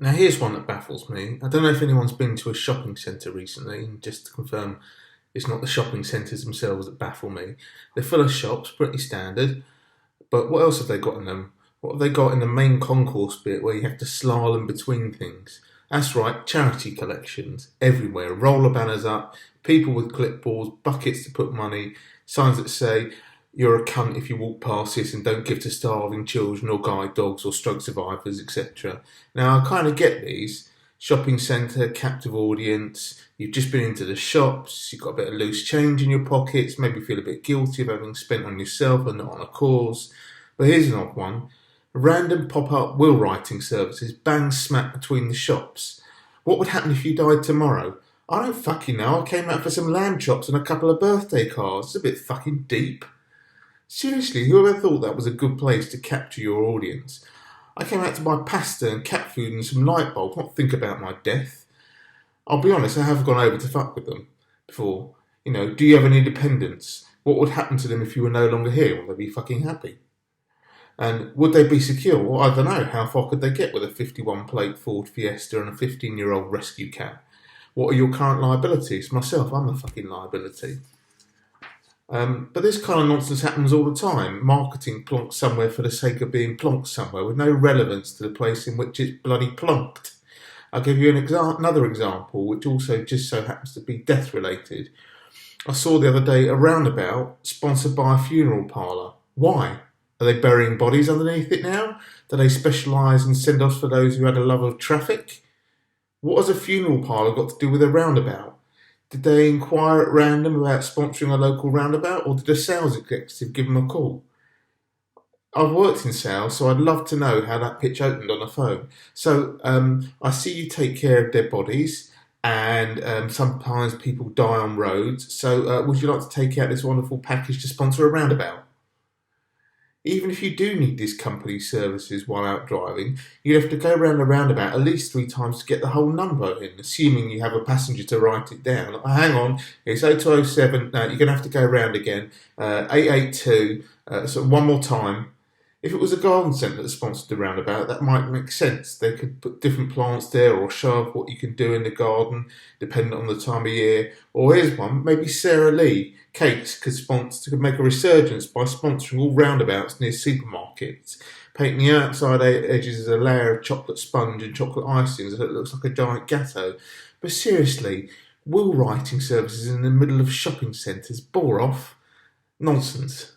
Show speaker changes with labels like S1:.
S1: Now, here's one that baffles me. I don't know if anyone's been to a shopping centre recently, and just to confirm, it's not the shopping centres themselves that baffle me. They're full of shops, pretty standard, but what else have they got in them? What have they got in the main concourse bit where you have to slalom between things? That's right, charity collections everywhere. Roller banners up, people with clipboards, buckets to put money, signs that say, "You're a cunt if you walk past this and don't give to starving children or guide dogs or stroke survivors," etc. Now, I kind of get these. Shopping centre, captive audience, you've just been into the shops, you've got a bit of loose change in your pockets, maybe feel a bit guilty of having spent on yourself and not on a cause. But here's an odd one. Random pop-up will writing services bang smack between the shops. What would happen if you died tomorrow? I don't fucking know. I came out for some lamb chops and a couple of birthday cards. It's a bit fucking deep. Seriously, whoever thought that was a good place to capture your audience? I came out to buy pasta and cat food and some light bulbs, not think about my death. I'll be honest, I have gone over to fuck with them before. Do you have any dependents? What would happen to them if you were no longer here? Would they be fucking happy? And would they be secure? Well, I don't know. How far could they get with a 51 plate Ford Fiesta and a 15-year-old rescue cat? What are your current liabilities? Myself, I'm a fucking liability. But this kind of nonsense happens all the time. Marketing plonks somewhere for the sake of being plonked somewhere with no relevance to the place in which it's bloody plonked. I'll give you another example, which also just so happens to be death related. I saw the other day a roundabout sponsored by a funeral parlour. Why? Are they burying bodies underneath it now? Do they specialise in send-offs for those who had a love of traffic? What has a funeral parlour got to do with a roundabout? Did they inquire at random about sponsoring a local roundabout, or did a sales executive give them a call? I've worked in sales, so I'd love to know how that pitch opened on the phone. So I see you take care of dead bodies, and sometimes people die on roads. So would you like to take out this wonderful package to sponsor a roundabout? Even if you do need this company's services while out driving, you'd have to go round the roundabout at least 3 times to get the whole number in, assuming you have a passenger to write it down. Hang on, it's 0207, no, you're going to have to go round again, 882, so one more time. If it was a garden centre that sponsored the roundabout, that might make sense. They could put different plants there or show off what you can do in the garden, depending on the time of year. Or here's one, maybe Sarah Lee Cakes could make a resurgence by sponsoring all roundabouts near supermarkets, painting the outside edges as a layer of chocolate sponge and chocolate icing so it looks like a giant gatto. But seriously, will writing services in the middle of shopping centres bore off? Nonsense.